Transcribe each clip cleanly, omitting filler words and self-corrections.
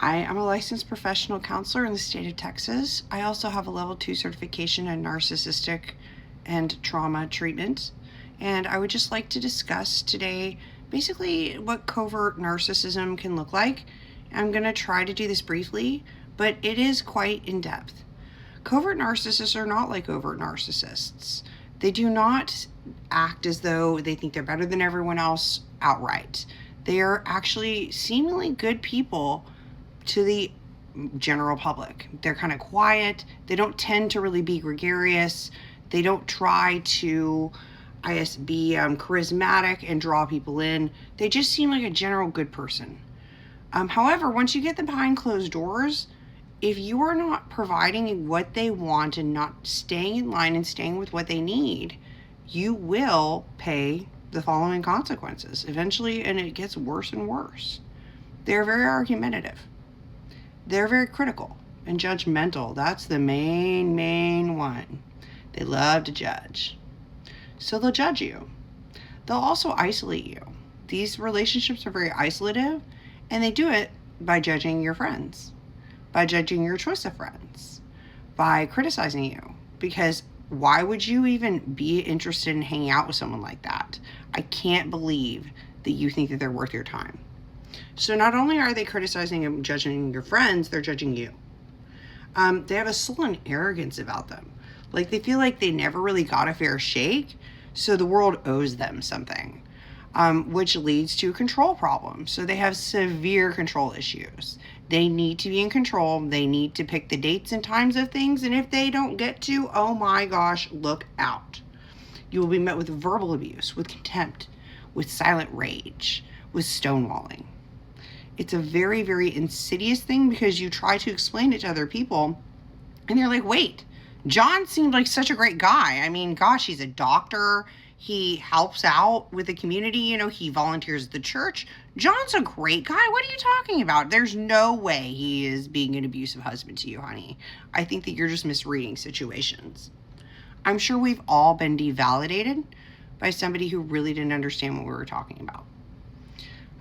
Hi, I'm a licensed professional counselor in the state of Texas. I also have a level 2 certification in narcissistic and trauma treatment. And I would just like to discuss today basically what covert narcissism can look like. I'm going to try to do this briefly, but it is quite in depth. Covert narcissists are not like overt narcissists. They do not act as though they think they're better than everyone else outright. They are actually seemingly good people to the general public. They're kind of quiet. They don't tend to really be gregarious. They don't try to, be charismatic and draw people in. They just seem like a general good person. However, once you get them behind closed doors, if you are not providing what they want and not staying in line and staying with what they need, you will pay the following consequences eventually, and it gets worse and worse. They're very argumentative. They're very critical and judgmental. That's the main one. They love to judge. So they'll judge you. They'll also isolate you. These relationships are very isolative, and they do it by judging your friends, by judging your choice of friends, by criticizing you. Because why would you even be interested in hanging out with someone like that? I can't believe that you think that they're worth your time. So not only are they criticizing and judging your friends, they're judging you. They have a sullen arrogance about them. Like they feel like they never really got a fair shake, so the world owes them something, which leads to a control problem. So they have severe control issues. They need to be in control. They need to pick the dates and times of things. And if they don't get to, oh my gosh, look out. You will be met with verbal abuse, with contempt, with silent rage, with stonewalling. It's a very, very insidious thing because you try to explain it to other people and they're like, wait, John seemed like such a great guy. I mean, gosh, he's a doctor. He helps out with the community. He volunteers at the church. John's a great guy. What are you talking about? There's no way he is being an abusive husband to you, honey. I think that you're just misreading situations. I'm sure we've all been devalidated by somebody who really didn't understand what we were talking about.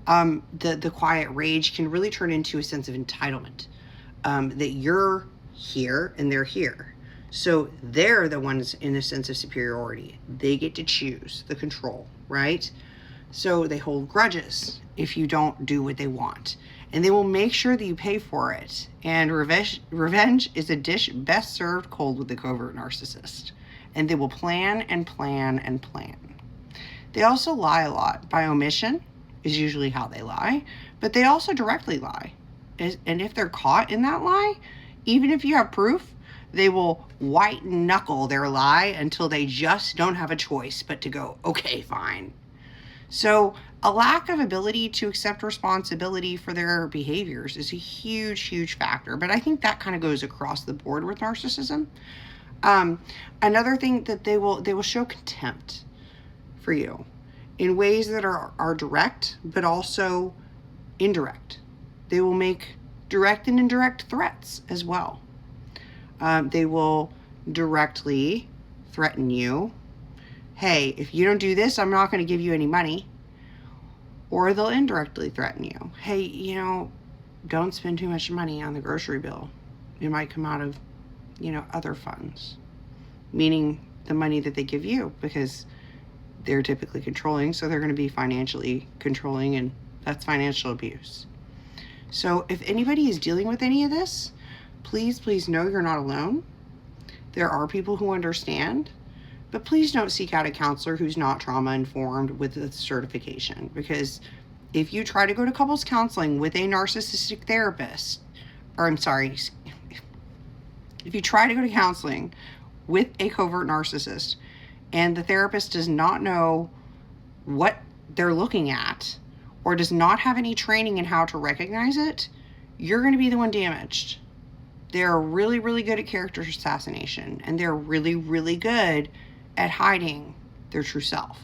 The quiet rage can really turn into a sense of entitlement, that you're here and they're here. So they're the ones in a sense of superiority. They get to choose the control, right? So they hold grudges if you don't do what they want. And they will make sure that you pay for it. And revenge is a dish best served cold with the covert narcissist. And they will plan and plan and plan. They also lie a lot. By omission is usually how they lie. But they also directly lie. And if they're caught in that lie, even if you have proof, they will white knuckle their lie until they just don't have a choice but to go, okay, fine. So a lack of ability to accept responsibility for their behaviors is a huge factor. But I think that kind of goes across the board with narcissism. Another thing that they will show contempt for you in ways that are direct, but also indirect. They will make direct and indirect threats as well. They will directly threaten you. Hey, if you don't do this, I'm not going to give you any money. Or they'll indirectly threaten you. Hey, don't spend too much money on the grocery bill. It might come out of, other funds. Meaning the money that they give you, because they're typically controlling, so they're going to be financially controlling, and that's financial abuse. So if anybody is dealing with any of this, please know you're not alone. There are people who understand, but please don't seek out a counselor who's not trauma informed with a certification, because if you try to go to couples counseling with a narcissistic therapist, if you try to go to counseling with a covert narcissist and the therapist does not know what they're looking at or does not have any training in how to recognize it, you're going to be the one damaged. They're really good at character assassination, and they're really good at hiding their true self.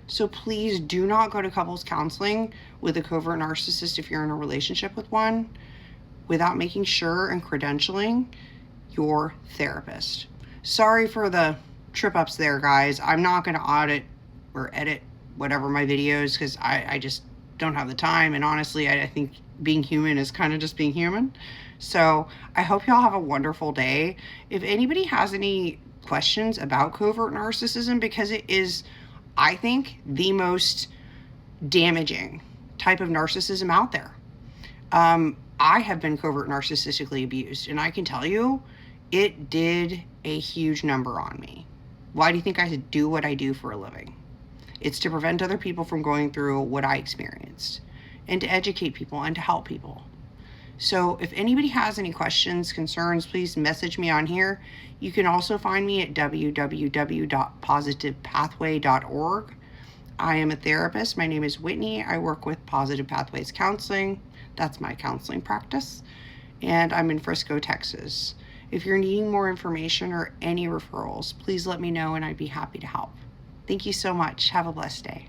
So please do not go to couples counseling with a covert narcissist if you're in a relationship with one without making sure and credentialing your therapist. Sorry for the trip ups there, guys. I'm not going to audit or edit whatever my videos because I just don't have the time. And honestly, I think being human is kind of just being human. So I hope y'all have a wonderful day. If anybody has any questions about covert narcissism, because it is, I think, the most damaging type of narcissism out there. I have been covert narcissistically abused, and I can tell you it did a huge number on me. Why do you think I do what I do for a living? It's to prevent other people from going through what I experienced, and to educate people and to help people. So if anybody has any questions, concerns, please message me on here. You can also find me at www.positivepathway.org. I am a therapist. My name is Whitney. I work with Positive Pathways Counseling. That's my counseling practice. And I'm in Frisco, Texas. If you're needing more information or any referrals, please let me know and I'd be happy to help. Thank you so much. Have a blessed day.